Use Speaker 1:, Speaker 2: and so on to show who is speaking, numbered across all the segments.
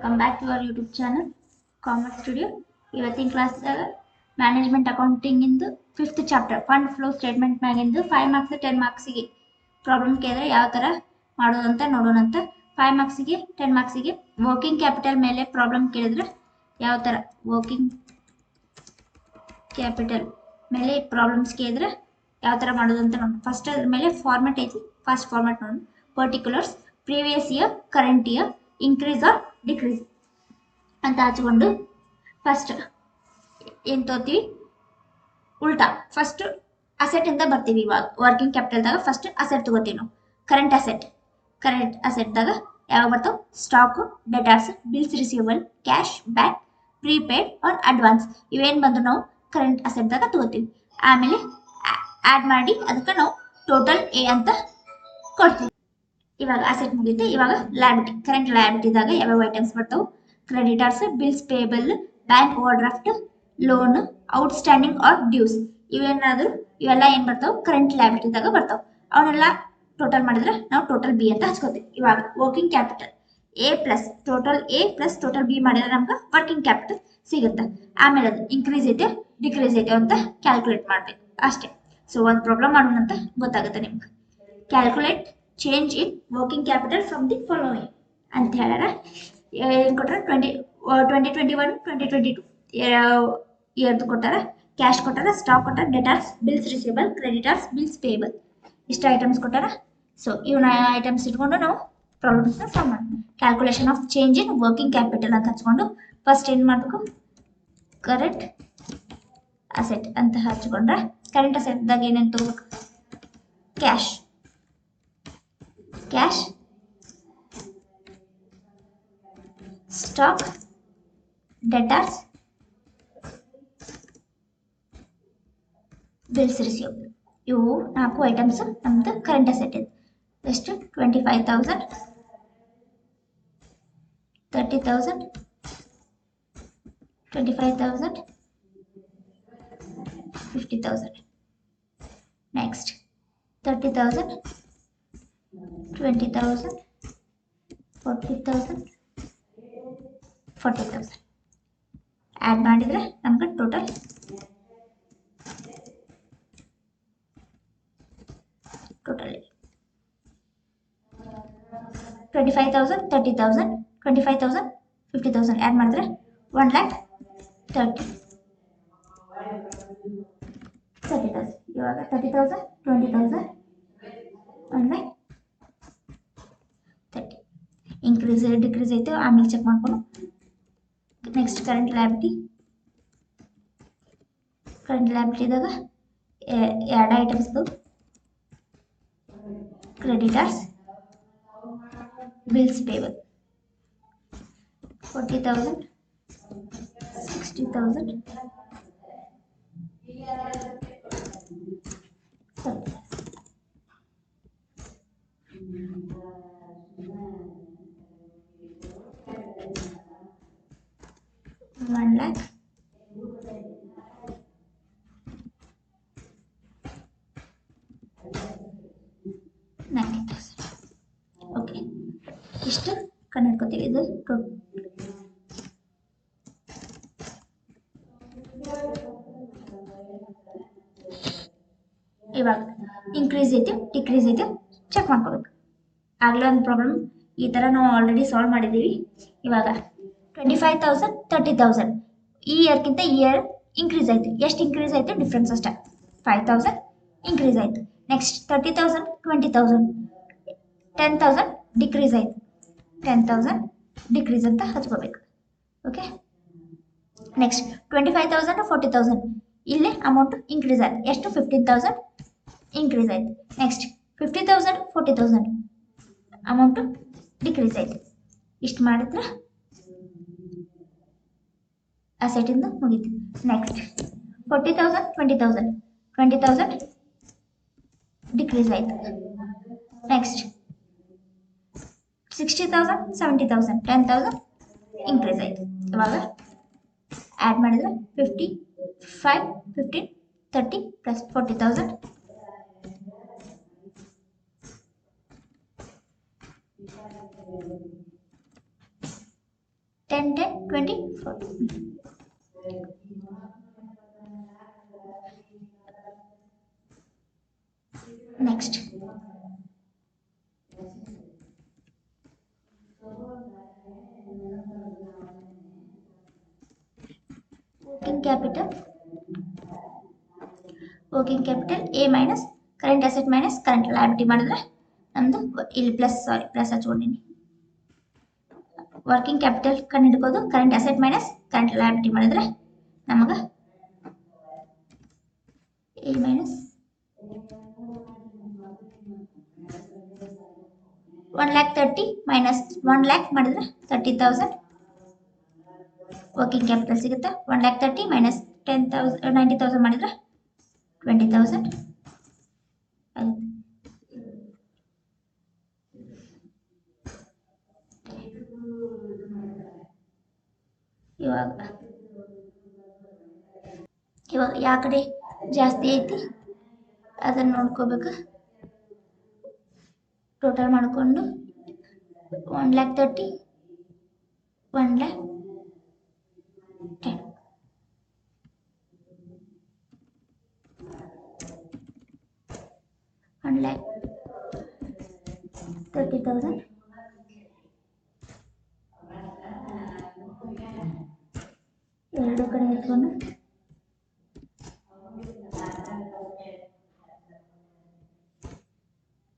Speaker 1: Welcome back to our YouTube channel, Commerce Studio. ಇವತ್ತಿನ ಕ್ಲಾಸ್ದಾಗ management accounting ಇಂದು 5th chapter fund flow statement ಮ್ಯಾಗಿಂದು 5 marks 10 ಮಾರ್ಕ್ಸಿಗೆ problem ಕೇಳಿದ್ರೆ ಯಾವ ಥರ ಮಾಡೋದು ಅಂತ ನೋಡೋಣಂತ. 5 ಮಾರ್ಕ್ಸಿಗೆ 10 ಮಾರ್ಕ್ಸಿಗೆ ವರ್ಕಿಂಗ್ ಕ್ಯಾಪಿಟಲ್ ಮೇಲೆ ಪ್ರಾಬ್ಲಮ್ ಕೇಳಿದ್ರೆ ಯಾವ ಥರ ವರ್ಕಿಂಗ್ ಕ್ಯಾಪಿಟಲ್ ಮೇಲೆ ಪ್ರಾಬ್ಲಮ್ಸ್ ಕೇಳಿದ್ರೆ ಯಾವ ಥರ ಮಾಡೋದು ಅಂತ ನೋಡಿ. ಫಸ್ಟ್ ಅದ್ರ ಮೇಲೆ ಫಾರ್ಮೆಟ್ ಐತಿ, ಫಸ್ಟ್ ಫಾರ್ಮೆಟ್ ನೋಡಿ. Particulars, previous year, current year, increase R decrease ಅಂತ ಹಚ್ಕೊಂಡು ಫಸ್ಟ್ ಏನು ತೋತೀವಿ ಉಲ್ಟಾ ಫಸ್ಟ್ ಅಸೆಟ್ ಇಂದ ಬರ್ತೀವಿ. ಇವಾಗ ವರ್ಕಿಂಗ್ ಕ್ಯಾಪಿಟಲ್ದಾಗ ಫಸ್ಟ್ ಅಸೆಟ್ ತಗೋತೀವಿ ನಾವು. ಕರೆಂಟ್ ಅಸೆಟ್ದಾಗ ಯಾವಾಗ ಬರ್ತಾವ? Stock, debtors, bills receivable, cash, bank, prepaid or advance ಇವೇನು ಬಂದು ನಾವು ಕರೆಂಟ್ ಅಸೆಟ್ದಾಗ ತಗೋತೀವಿ. ಆಮೇಲೆ ಆ್ಯಡ್ ಮಾಡಿ ಅದಕ್ಕೆ ನಾವು ಟೋಟಲ್ ಎ ಅಂತ ಕೊಡ್ತೀವಿ. ಇವಾಗ ಅಸೆಟ್ ಮುಗಿಯುತ್ತೆ. ಇವಾಗ ಲಯಬಿಲಿಟಿ, ಕರೆಂಟ್ ಲಯಬಿಲಿಟಿದಾಗ ಯಾವ್ಯಾವ ಐಟಮ್ಸ್ ಬರ್ತಾವೆ? Creditors, bills payable, bank overdraft, loan, outstanding or dues ಇವೆಲ್ಲ ಏನು ಬರ್ತಾವೆ? ಕರೆಂಟ್ ಲಯಬಿಲಿಟಿದಾಗ ಬರ್ತಾವೆ. ಅವನ್ನೆಲ್ಲ ಟೋಟಲ್ ಮಾಡಿದ್ರೆ ನಾವು ಟೋಟಲ್ ಬಿ ಅಂತ ಹಚ್ಕೋತೀವಿ. ಇವಾಗ working capital A plus total B ಮಾಡಿದ್ರೆ ನಮ್ಗೆ ವರ್ಕಿಂಗ್ ಕ್ಯಾಪಿಟಲ್ ಸಿಗುತ್ತೆ. ಆಮೇಲೆ ಅದು ಇನ್ಕ್ರೀಸ್ ಐತೆ ಡಿಕ್ರೀಸ್ ಐತೆ ಅಂತ ಕ್ಯಾಲ್ಕುಲೇಟ್ ಮಾಡ್ಬೇಕು ಅಷ್ಟೇ. ಸೊ ಒಂದು ಪ್ರಾಬ್ಲಮ್ ಮಾಡೋಣ ಅಂತ ಗೊತ್ತಾಗುತ್ತೆ ನಿಮ್ಗೆ. Calculate change in working capital from the following ಅಂತ ಹೇಳ್ಯಾರ. ಏನು ಕೊಟ್ಟಾರ? 2021 2022 ಇಯರ್ದು ಕೊಟ್ಟಾರ. ಕ್ಯಾಶ್ ಕೊಟ್ಟಾರ, ಸ್ಟಾಕ್ ಕೊಟ್ಟಾರ, debtors, bills receivable, creditors, bills payable ಇಷ್ಟು ಐಟಮ್ಸ್ ಕೊಟ್ಟಾರ. ಸೊ ಇವನ್ನ ಐಟಮ್ಸ್ ಇಟ್ಕೊಂಡು ನಾವು ಪ್ರಾಬ್ಲಮ್ಸ್ನ ಸಾಲ್ವ್ ಮಾಡೋಣ. Calculation of change in working capital ಅಂತ ಹಚ್ಕೊಂಡು ಫಸ್ಟ್ ಏನು ಮಾಡಬೇಕು? ಕರೆಂಟ್ ಅಸೆಟ್ ಅಂತ ಹಚ್ಕೊಂಡ್ರೆ ಕರೆಂಟ್ ಅಸೆಟ್ದಾಗ ಏನೇನು ತಗೋಬೇಕು? Cash, stock, debtors, bills receivable ಇವು 4 ಐಟಮ್ಸ್ ನಮ್ದು ಕರೆಂಟ್ ಅಸೆಟ್ ಇದೆ. ಎಷ್ಟು? 25,000, 30,000, 25,000, 50,000. ನೆಕ್ಸ್ಟ್ 30,000, 20,000, 40,000, 40,000 ಆ್ಯಡ್ ಮಾಡಿದರೆ ನಮ್ಗೆ ಟೋಟಲ್ ಟೋಟಲಿ 25,000, 30,000, 25,000, 50,000 ಆ್ಯಡ್ ಮಾಡಿದ್ರೆ 1,30,000. ಇವಾಗ 30,000, 20,000, 1,30,000 ಇನ್ಕ್ರೀಸ್ ಡಿಕ್ರೀಸ್ ಐತೆ ಆಮೇಲೆ ಚೆಕ್ ಮಾಡ್ಕೊಂಡು. ನೆಕ್ಸ್ಟ್ ಕರೆಂಟ್ ಲಯಬಿಲಿಟಿದಾಗ ಎರಡು items creditors, bills payable 40,000, 60,000, 1,00,000. Okay, ಇಷ್ಟು ಕಂಡುಹಿಡ್ಕೊತೀವಿ. ಇದು ಇವಾಗ ಇನ್ಕ್ರೀಸ್ ಐತೆ ಡಿಕ್ರೀಸ್ ಐತೆ ಚೆಕ್ ಮಾಡ್ಕೋಬೇಕು. ಆಗಲೇ ಒಂದು ಪ್ರಾಬ್ಲಮ್ ಈ ಥರ ನಾವು ಆಲ್ರೆಡಿ ಸಾಲ್ವ್ ಮಾಡಿದ್ದೀವಿ. ಇವಾಗ 25,000, 30,000 ಈ ಇಯರ್ಗಿಂತ ಇಯರ್ ಇನ್ಕ್ರೀಸ್ ಆಯಿತು. ಎಷ್ಟು ಇನ್ಕ್ರೀಸ್ ಆಯಿತು? ಡಿಫ್ರೆನ್ಸ್ ಅಷ್ಟೇ. 5,000 ಇನ್ಕ್ರೀಸ್ ಆಯಿತು. ನೆಕ್ಸ್ಟ್ 30,000, 20,000, 10,000 ಡಿಕ್ರೀಸ್ ಆಯಿತು. 10,000 ಡಿಕ್ರೀಸ್ ಅಂತ ಹಚ್ಕೋಬೇಕು. ಓಕೆ, ನೆಕ್ಸ್ಟ್ 25,000, 40,000 ಇಲ್ಲಿ ಅಮೌಂಟ್ ಇನ್ಕ್ರೀಸ್ ಆಯಿತು. ಎಷ್ಟು? 15,000 ಇನ್ಕ್ರೀಸ್ ಆಯಿತು. ನೆಕ್ಸ್ಟ್ 50,000, 40,000 ಅಮೌಂಟು ಡಿಕ್ರೀಸ್ ಆಯಿತು. ಇಷ್ಟು ಮಾಡಿದ್ರೆ ಅಸೆಟಿಂದ ಮುಗೀತು. ನೆಕ್ಸ್ಟ್ 40,000, 20,000, 20,000 ಡಿಕ್ರೀಸ್ ಆಯಿತು. ನೆಕ್ಸ್ಟ್ 60,000, 70,000, 10,000 ಇನ್ಕ್ರೀಸ್ ಆಯಿತು. ಇವಾಗ ಆ್ಯಡ್ ಮಾಡಿದ್ರೆ 55, 15, 30 plus 40,000 50,000 10 10 20 40. Next, working capital A minus current asset minus current liability ಮಾಡಿದ್ರೆ ನಮ್ದು ಇಲ್ಲಿ ಪ್ಲಸ್ ಹಚ್ಕೊಂಡಿನಿ. ವರ್ಕಿಂಗ್ ಕ್ಯಾಪಿಟಲ್ ಕಂಡು ಹಿಡ್ಕೋದು current asset minus current liability ಮಾಡಿದ್ರೆ ನಮಗೆ ಎ ಮೈನಸ್ 1,30,000 ಮೈನಸ್ 1 lakh ಮಾಡಿದ್ರೆ 30,000 ವರ್ಕಿಂಗ್ ಕ್ಯಾಪಿಟಲ್ ಸಿಗುತ್ತೆ. 1,30,000 ಮೈನಸ್ 90,000 ಮಾಡಿದ್ರೆ 20,000. ಇವಾಗ ಯಾವ ಕಡೆ ಜಾಸ್ತಿ ಐತಿ ಅದನ್ನು ನೋಡ್ಕೋಬೇಕು. ಟೋಟಲ್ ಮಾಡಿಕೊಂಡು 1,30,000 1,10,000 1,30,000 ಎರಡು ಕಡೆ ಇಟ್ಕೊಂಡು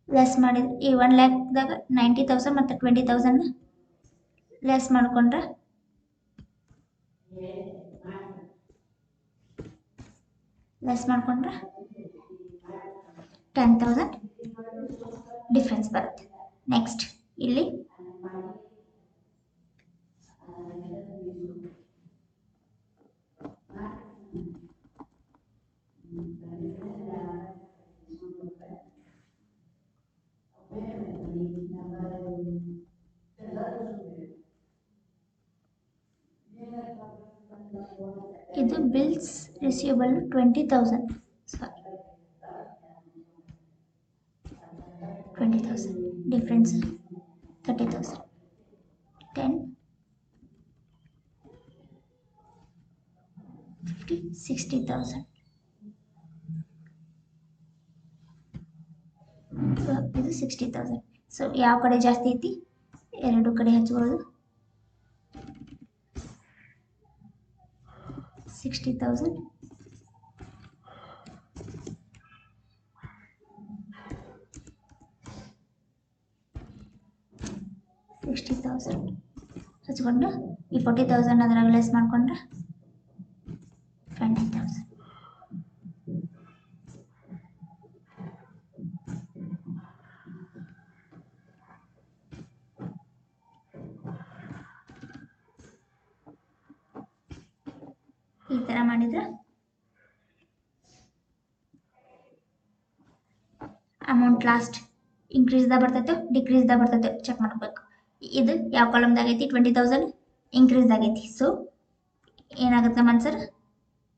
Speaker 1: ಲೆಸ್ ಮಾಡಿದ್ರೆ ಈ 1 lakhದಾಗ 90,000 ಮತ್ತು 20,000 ಲೆಸ್ ಮಾಡ್ಕೊಂಡ್ರೆ $10,000 ಡಿಫ್ರೆನ್ಸ್ ಬರುತ್ತೆ. ನೆಕ್ಸ್ಟ್ ಇಲ್ಲಿ ಇದು ಬಿಲ್ಸ್ ರಿಸೀವಬಲ್ 20,000 ಡಿಫ್ರೆನ್ಸ್ 30,000 10 50 60,000 ಇದು 60,000. ಸೊ ಯಾವ ಕಡೆ ಜಾಸ್ತಿ ಐತಿ ಎರಡು ಕಡೆ ಹಚ್ಕೊಳ್ಳೋದು. 60,000 ಹಚ್ಕೊಂಡು ಈ 40,000 ಅದರಾಗ ಲೆಸ್ ಮಾಡ್ಕೊಂಡ್ರೆ 20,000. ಈ ತರ ಮಾಡಿದ್ರೆ ಅಮೌಂಟ್ ಲಾಸ್ಟ್ ಇನ್ಕ್ರೀಸ್ ದ ಬರ್ತೈತೆ ಡಿಕ್ರೀಸ್ ದ ಬರ್ತೈತೆ ಚೆಕ್ ಮಾಡ್ಬೇಕು. ಇದು ಯಾವ ಕಾಲಮ್ದಾಗ ಐತಿ 20,000 ಇನ್ಕ್ರೀಸ್ ಆಗೈತಿ. ಸೊ ಏನಾಗುತ್ತೆ ನಮ್ಮ answer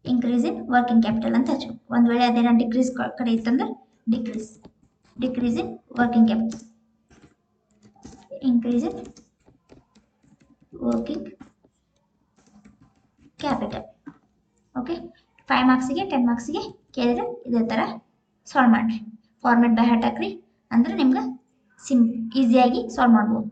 Speaker 1: increase in working capital ಅಂತ ಹಚ್ಬೇಕು. ಒಂದು ವೇಳೆ ಅದೇನೋ ಡಿಕ್ರೀಸ್ ಕಡೆ ಇತ್ತಂದ್ರೆ decrease in working capital, increase in working capital. Okay, 5 ಮಾರ್ಕ್ಸಿಗೆ 10 ಮಾರ್ಕ್ಸಿಗೆ ಕೇಳಿದ್ರೆ ಇದೇ ಥರ ಸಾಲ್ವ್ ಮಾಡಿರಿ. ಫಾರ್ಮೆಟ್ ಬೈ ಹಾರ್ಟ್ ಹಾಕ್ರಿ ಅಂದ್ರೆ ನಿಮ್ಗೆ ಈಸಿಯಾಗಿ ಸಾಲ್ವ್ ಮಾಡ್ಬೋದು.